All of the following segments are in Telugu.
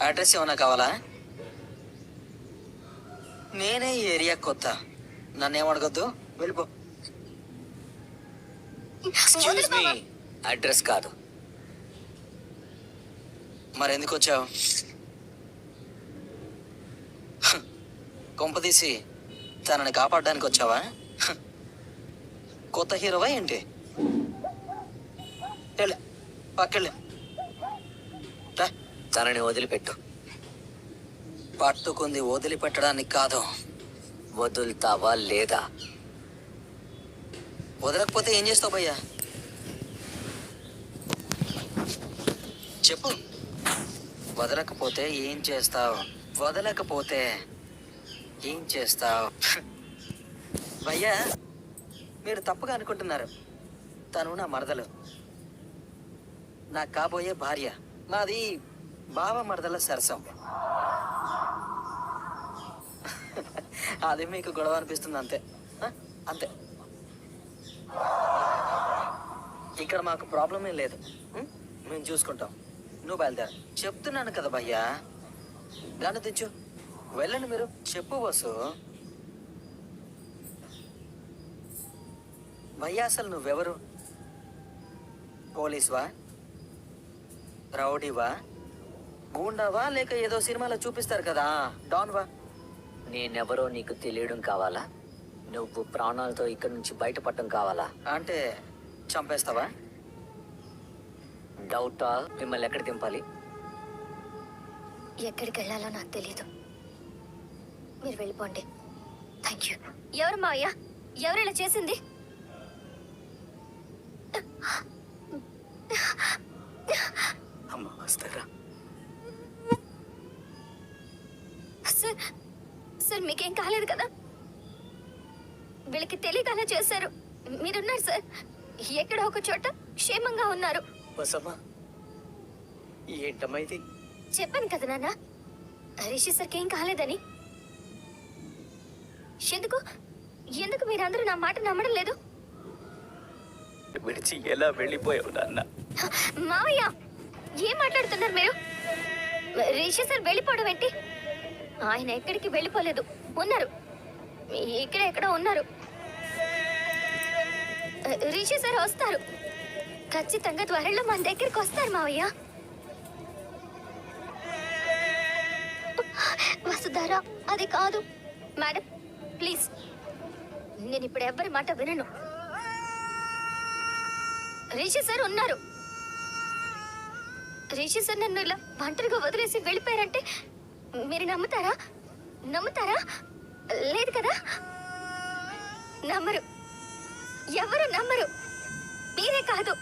అడ్రస్ ఏమన్నా కావాలా? నేనే ఈ ఏరియా కొత్త, నన్నేం అడగొద్దు, వెళ్ళిపో. ఎక్స్క్యూజ్ మీ, అడ్రస్ కాదు. మరెందుకు వచ్చావు? కొంపదీసి తనని కాపాడడానికి వచ్చావా? కొత్త హీరోవా ఏంటి? పక్కెళ్ళు. తనని వదిలిపెట్టు. పట్టుకుంది వదిలిపెట్టడానికి కాదు. వదులుతావా లేదా? వదలకపోతే ఏం చేస్తావు భయ్యా? చెప్పు. వదలకపోతే ఏం చేస్తావు? వదలకపోతే ఏం చేస్తావు? భయ్యా, మీరు తప్పుగా అనుకుంటున్నారు. తను నా మరదలు, నా కాబోయే భార్య. నాది బావ మరదల సరసం. అది మీకు గొడవ అనిపిస్తుంది అంతే, అంతే. ఇక్కడ మాకు ప్రాబ్లం ఏం లేదు, మేము చూసుకుంటాం. నువ్వు బయలుదేరు. చెప్తున్నాను కదా భయ్యా, దాన్ని తెచ్చు. వెళ్ళండి మీరు. చెప్పు బస్సు. భయ్యా, అసలు నువ్వెవరు? పోలీస్వా, రౌడీవా, గూండావా, లేక ఏదో సినిమాలో చూపిస్తారు కదా డాన్వా? నేనెవరో నీకు తెలియడం కావాలా? నువ్వు ప్రాణాలతో ఇక్కడి నుంచి బయటపడటం కావాలా? అంటే చంపేస్తావా? డౌటా? మిమ్మల్ని ఎక్కడ దింపాలి? ఎక్కడికి వెళ్ళాలో నాకు తెలీదు, మీరు వెళ్ళిపోండి. Thank you. ఎవరు మావయ్య? ఎవరు ఇలా చేసింది? అమ్మా వస్తారా? సార్, సార్ మీకేం కాలేదు కదా? వీళ్ళకి తెలియక అలా చేశారు. మీరున్నారు సార్, ఎక్కడ ఒక చోట క్షేమంగా ఉన్నారు. బసమ్మా, ఏంటమ్మా ఇది? చెప్పాను కదా నాన్న, రిషి సార్కి ఏం కాలేదని. ఎందుకు ఎందుకు మీరందరూ నా మాట నమ్మడం లేదు? విడిచి ఎలా వెళ్ళిపోయావు నాన్న? మావయ్య, ఏం మాట్లాడుతున్నారు మీరు? రిషి సార్ వెళ్ళిపోవడం ఏంటి? ఆయన ఎక్కడికి వెళ్ళిపోలేదు, ఉన్నారు, ఇక్కడ ఎక్కడో ఉన్నారు. రిషి సార్ వస్తారు, ఖచ్చితంగా త్వరలో మన దగ్గరికి వస్తారు మావయ్య. వసుధారా, అది కాదు మేడం, ప్లీజ్. నేను ఇప్పుడు ఎవరి మాట వినను. రిషి సార్ ఉన్నారు. రిషి సార్ నన్ను ఇలా ఒంటరిగా వదిలేసి వెళ్ళిపోయారంటే మీరు నమ్ముతారా? నమ్ముతారా? లేదు కదా? నమ్మరు, ఎవరు నమ్మరు. మీరే కాదు,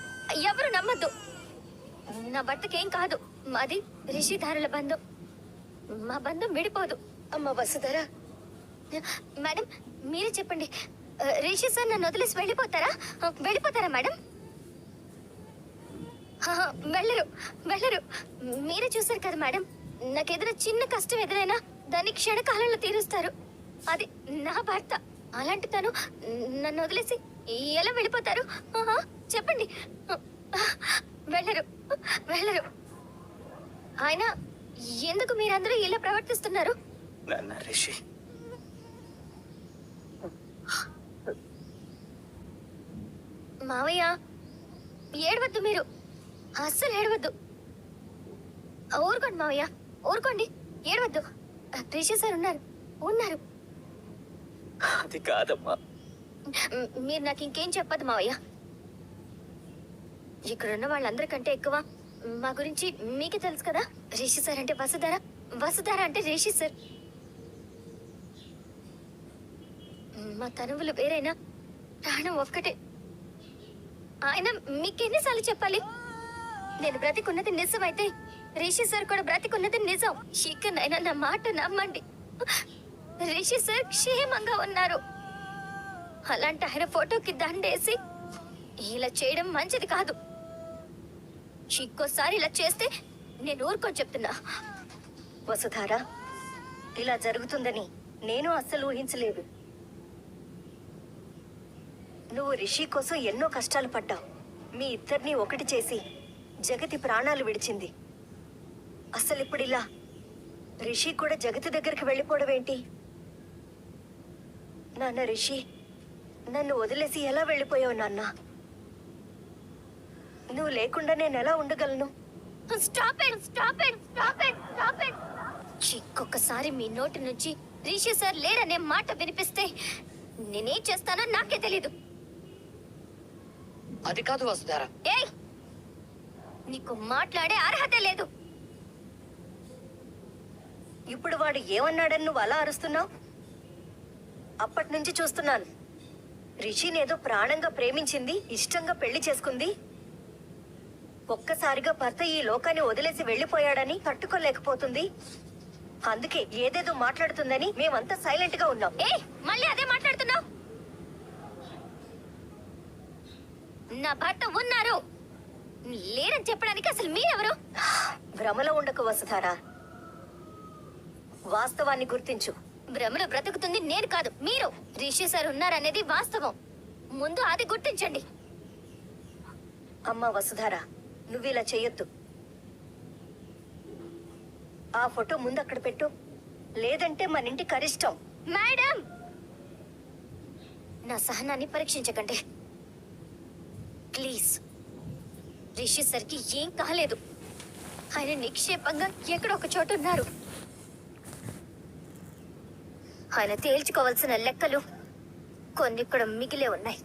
ఎవరు నమ్మద్దు. నా భర్తకేం కాదు, మాది రిషిధారుల బంధం. మా బంధం విడిపోదు. అమ్మ వసుధరా, మేడం మీరే చెప్పండి, రిషి సార్ నన్ను వదిలేసి వెళ్ళిపోతారా? వెళ్ళిపోతారా మేడం? వెళ్ళరు, వెళ్ళరు. మీరే చూసారు కదా మేడం, నాకేదైనా చిన్న కష్టం ఎదురైనా దాన్ని క్షణకాలంలో తీరుస్తారు. అది నా భర్త. అలాంటి తను నన్ను వదిలేసి ఎలా వెళ్ళిపోతారు? చెప్పండి. వెళ్ళరు, వెళ్ళరు. ఆయన ఎందుకు మీరందరూ ఇలా ప్రవర్తిస్తున్నారు? రిషి, మావయ్య ఏడవద్దు, మీరు అస్సలు ఏడవద్దు. ఊరుకోండి మావయ్య, ఊరుకోండి, ఏడవద్దు. రిషి సార్ ఉన్నారు, ఉన్నారు. అది కాదమ్మా. మీరు నాకు ఇంకేం చెప్పదు మావయ్య. ఇక్కడున్న వాళ్ళందరికంటే ఎక్కువ మా గురించి మీకే తెలుసు కదా. రిషి సార్ అంటే వసుధార, వసుధార అంటే రిషి సార్. మా తనువులు వేరైనా ప్రాణం ఒక్కటే. ఆయన మీకెన్నిసార్లు చెప్పాలి? నేను బ్రతికున్నది నిజమైతే రిషి సార్ కూడా బ్రతికున్నది నిజం. ఇకనైనా నా మాట నమ్మండి. రిషి సార్ క్షేమంగా ఉన్నారు. అలాంటి ఆయన ఫోటోకి దండేసి ఇలా చేయడం మంచిది కాదు. ఇంకోసారి ఇలా చేస్తే నేను ఊరుకొని చెప్తున్నా. వసుధార, ఇలా జరుగుతుందని నేను అస్సలు ఊహించలేదు. నువ్వు రిషి కోసం ఎన్నో కష్టాలు పడ్డావు. మీ ఇద్దరిని ఒకటి చేసి జగతి ప్రాణాలు విడిచింది. అసలు ఇప్పుడు ఇలా రిషి కూడా జగతి దగ్గరికి వెళ్ళిపోవడం ఏంటి? నాన్న రిషి, నన్ను వదిలేసి ఎలా వెళ్ళిపోయావు నాన్న? నువ్వు లేకుండా నేను ఎలా ఉండగలను? Stop it, stop it, stop it, stop it. ఇంకొకసారి మీ నోటి నుంచి రిషి సార్ లేరనే మాట వినిపిస్తే నేనేం చేస్తానో నాకే తెలీదు. అది కాదు వసుధార. ఏయ్, నీకు మాట్లాడే అర్హత లేదు. ఇప్పుడు వాడు ఏమన్నాడని నువ్వు అలా అరుస్తున్నావు? అప్పటి నుంచి చూస్తున్నాను. రిషిని ఏదో ప్రాణంగా ప్రేమించింది, ఇష్టంగా పెళ్లి చేసుకుంది. ఒక్కసారిగా భర్త ఈ లోకాన్ని వదిలేసి వెళ్ళిపోయాడని తట్టుకోలేకపోతుంది. అందుకే ఏదేదో మాట్లాడుతుందని మేమంతా సైలెంట్ గా ఉన్నాం. ఏయ్, మళ్ళీ అదే మాట్లాడుతున్నావు. నా భర్త ఉన్నారు, లేరని చెప్పడానికి అసలు మీరెవరు? భ్రమలో ఉండకు వసుధారా, వాస్తవాన్ని గుర్తించు. భ్రమలో బ్రతుకుతుంది నేను కాదు, మీరు. రిషి సార్ ఉన్నారనేది వాస్తవం. ముందు అది గుర్తించండి. అమ్మా వసుధారా, నువ్వు ఇలా చెయ్యొద్దు. ఆ ఫోటో ముందు అక్కడ పెట్టు, లేదంటే మన ఇంటికి అరిష్టం. మేడం, నా సహనాన్ని పరీక్షించకండి ప్లీజ్. రిషి సార్కి ఏం కాలేదు. ఆయన నిక్షేపంగా ఎక్కడో ఒక చోట ఉన్నారు. ఆయన తేల్చుకోవాల్సిన లెక్కలు కొన్ని ఇక్కడ మిగిలే ఉన్నాయి.